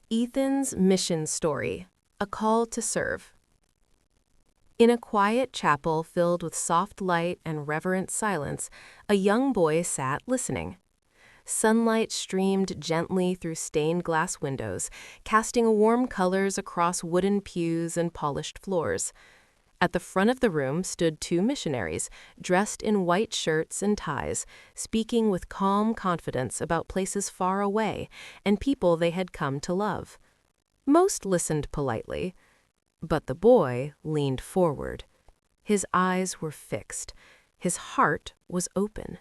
Ethan's mission story, a call to serve. In a quiet chapel filled with soft light and reverent silence, a young boy sat listening. Sunlight streamed gently through stained glass windows, casting warm colors across wooden pews and polished floors. At the front of the room stood two missionaries, dressed in white shirts and ties, speaking with calm confidence about places far away and people they had come to love. Most listened politely, but the boy leaned forward. His eyes were fixed. His heart was open.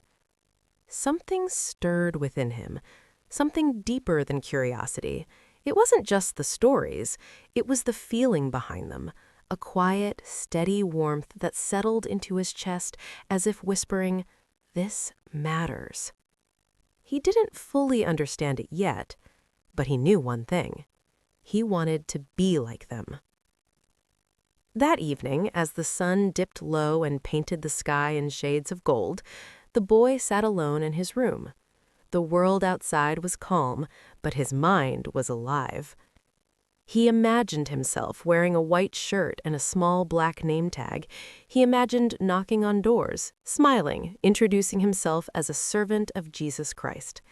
Something stirred within him, something deeper than curiosity. It wasn't just the stories, it was the feeling behind them. A quiet, steady warmth that settled into his chest as if whispering, "This matters." He didn't fully understand it yet, but he knew one thing. He wanted to be like them. That evening, as the sun dipped low and painted the sky in shades of gold, the boy sat alone in his room. The world outside was calm, but his mind was alive. He imagined himself wearing a white shirt and a small black name tag. He imagined knocking on doors, smiling, introducing himself as a servant of Jesus Christ.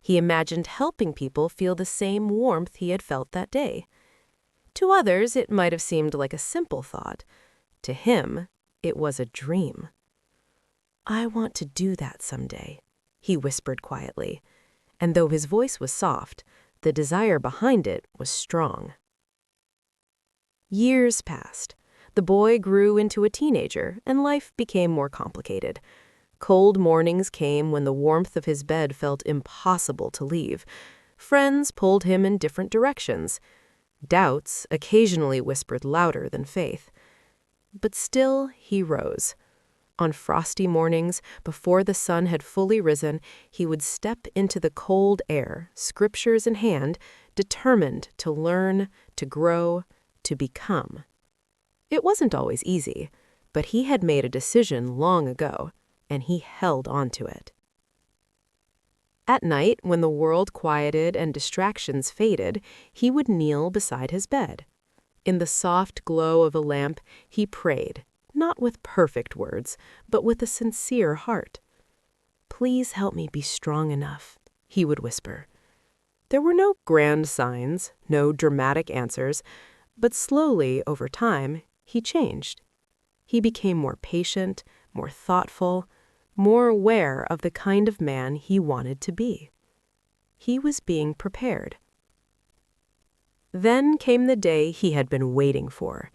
He imagined helping people feel the same warmth he had felt that day. To others, it might have seemed like a simple thought. To him, it was a dream. "I want to do that someday," he whispered quietly. And though his voice was soft, the desire behind it was strong. Years passed. The boy grew into a teenager, and life became more complicated. Cold mornings came when the warmth of his bed felt impossible to leave. Friends pulled him in different directions. Doubts occasionally whispered louder than faith. But still he rose. On frosty mornings, before the sun had fully risen, he would step into the cold air, scriptures in hand, determined to learn, to grow, to become. It wasn't always easy, but he had made a decision long ago, and he held on to it. At night, when the world quieted and distractions faded, he would kneel beside his bed. In the soft glow of a lamp, he prayed, not with perfect words, but with a sincere heart. "Please help me be strong enough," he would whisper. There were no grand signs, no dramatic answers, but slowly, over time, he changed. He became more patient, more thoughtful, more aware of the kind of man he wanted to be. He was being prepared. Then came the day he had been waiting for.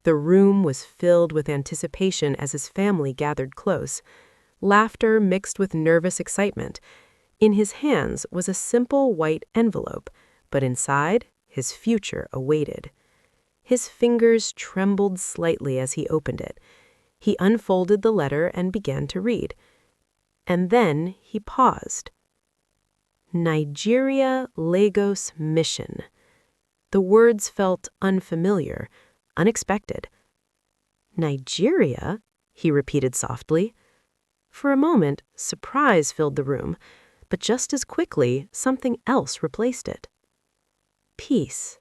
The room was filled with anticipation as his family gathered close. Laughter mixed with nervous excitement. In his hands was a simple white envelope, but inside, his future awaited. His fingers trembled slightly as he opened it. He unfolded the letter and began to read. And then he paused. Nigeria, Lagos Mission. The words felt unfamiliar, unexpected. "Nigeria?" he repeated softly. For a moment, surprise filled the room, but just as quickly, something else replaced it. Peace.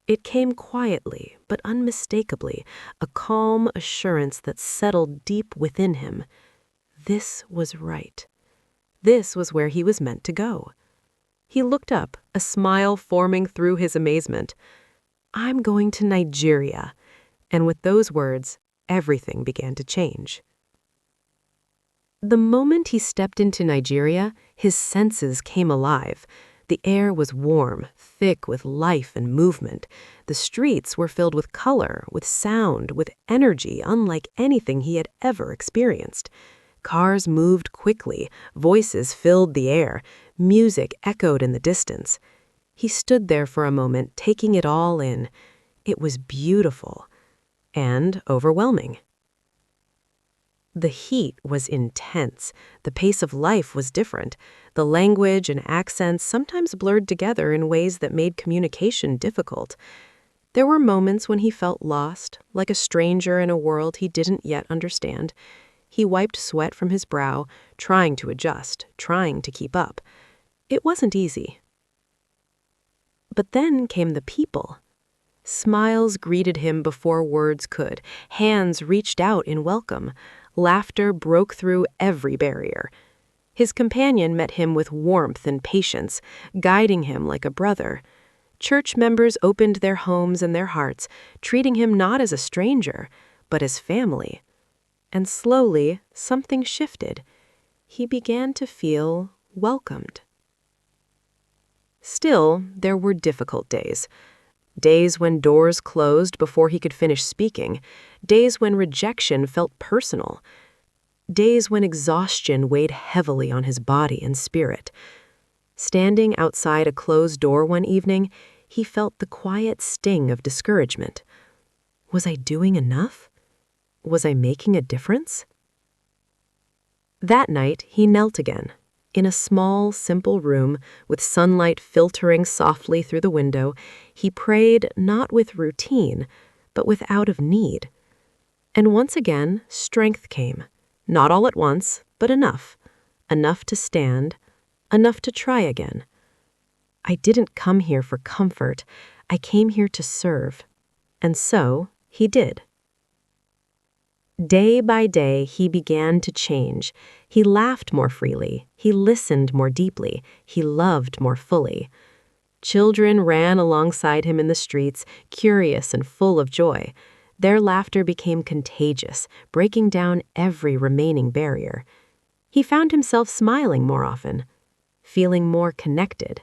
It came quietly, but unmistakably, a calm assurance that settled deep within him. This was right. This was where he was meant to go. He looked up, a smile forming through his amazement. "I'm going to Nigeria." And with those words, everything began to change. The moment he stepped into Nigeria, his senses came alive. The air was warm, thick with life and movement. The streets were filled with color, with sound, with energy unlike anything he had ever experienced. Cars moved quickly, voices filled the air, music echoed in the distance. He stood there for a moment, taking it all in. It was beautiful and overwhelming. The heat was intense. The pace of life was different. The language and accents sometimes blurred together in ways that made communication difficult. There were moments when he felt lost, like a stranger in a world he didn't yet understand. He wiped sweat from his brow, trying to adjust, trying to keep up. It wasn't easy. But then came the people. Smiles greeted him before words could. Hands reached out in welcome. Laughter broke through every barrier. His companion met him with warmth and patience, guiding him like a brother. Church members opened their homes and their hearts, treating him not as a stranger, but as family. And slowly, something shifted. He began to feel welcomed. Still, there were difficult days. Days when doors closed before he could finish speaking. Days when rejection felt personal. Days when exhaustion weighed heavily on his body and spirit. Standing outside a closed door one evening, he felt the quiet sting of discouragement. Was I doing enough? Was I making a difference? That night, he knelt again, in a small, simple room with sunlight filtering softly through the window. He prayed not with routine, but with out of need. And once again, strength came. Not all at once, but enough. Enough to stand, enough to try again. I didn't come here for comfort. I came here to serve. And so, he did. Day by day, he began to change. He laughed more freely. He listened more deeply. He loved more fully. Children ran alongside him in the streets, curious and full of joy. Their laughter became contagious, breaking down every remaining barrier. He found himself smiling more often, feeling more connected.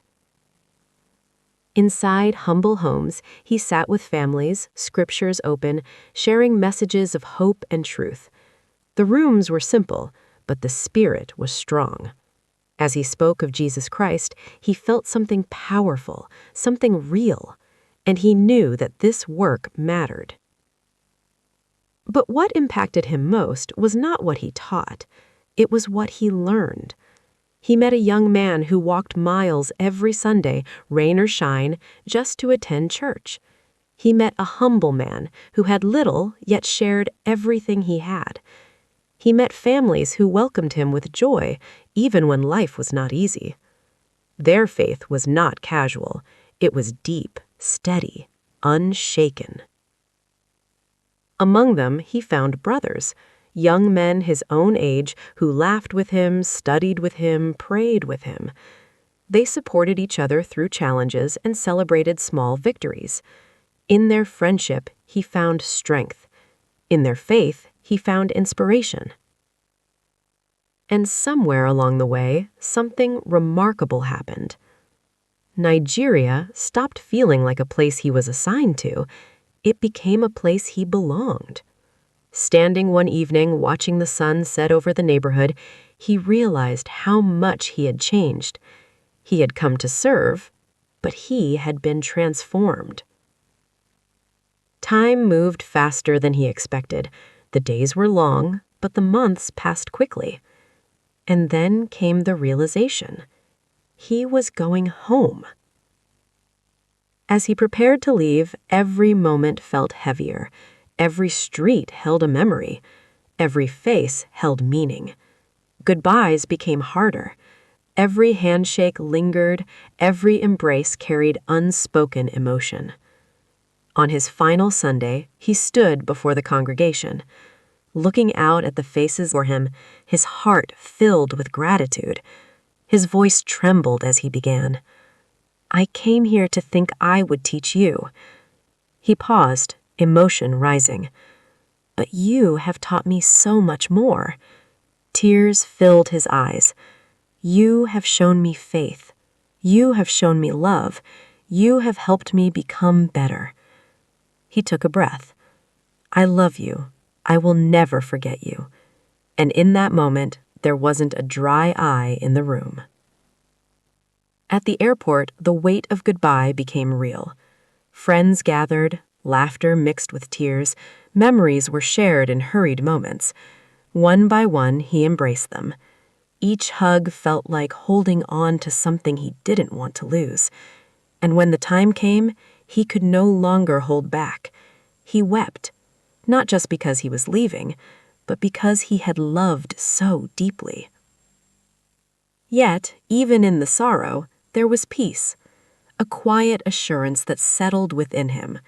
Inside humble homes, he sat with families, scriptures open, sharing messages of hope and truth. The rooms were simple, but the spirit was strong. As he spoke of Jesus Christ, he felt something powerful, something real, and he knew that this work mattered. But what impacted him most was not what he taught. It was what he learned. He met a young man who walked miles every Sunday, rain or shine, just to attend church. He met a humble man who had little, yet shared everything he had. He met families who welcomed him with joy, even when life was not easy. Their faith was not casual. It was deep, steady, unshaken. Among them, he found brothers, young men his own age who laughed with him, studied with him, prayed with him. They supported each other through challenges and celebrated small victories. In their friendship, he found strength. In their faith, he found inspiration. And somewhere along the way, something remarkable happened. Nigeria stopped feeling like a place he was assigned to. It became a place he belonged. Standing one evening, watching the sun set over the neighborhood, he realized how much he had changed. He had come to serve, but he had been transformed. Time moved faster than he expected. The days were long, but the months passed quickly. And then came the realization. He was going home. As he prepared to leave, every moment felt heavier. Every street held a memory. Every face held meaning. Goodbyes became harder. Every handshake lingered. Every embrace carried unspoken emotion. On his final Sunday, he stood before the congregation. Looking out at the faces for him, his heart filled with gratitude. His voice trembled as he began. "I came here to think I would teach you." He paused, emotion rising. "But you have taught me so much more." Tears filled his eyes. "You have shown me faith. You have shown me love. You have helped me become better." He took a breath. "I love you. I will never forget you." And in that moment, there wasn't a dry eye in the room. At the airport, the weight of goodbye became real. Friends gathered, laughter mixed with tears, memories were shared in hurried moments. One by one, he embraced them. Each hug felt like holding on to something he didn't want to lose. And when the time came, he could no longer hold back. He wept, not just because he was leaving, but because he had loved so deeply. Yet, even in the sorrow, there was peace. a quiet assurance that settled within him.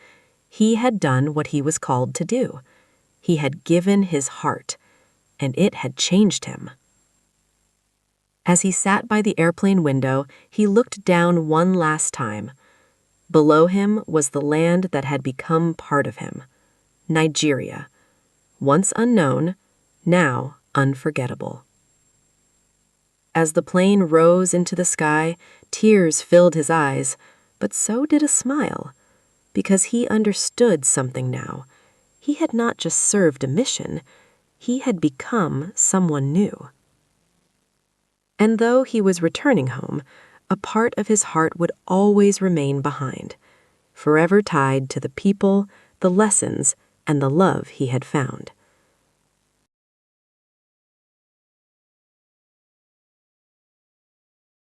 He had done what he was called to do. He had given his heart, and it had changed him. As he sat by the airplane window, he looked down one last time. Below him was the land that had become part of him, Nigeria, once unknown, now unforgettable. As the plane rose into the sky, tears filled his eyes, but so did a smile, because he understood something now. He had not just served a mission, he had become someone new. And though he was returning home, a part of his heart would always remain behind, forever tied to the people, the lessons, and the love he had found.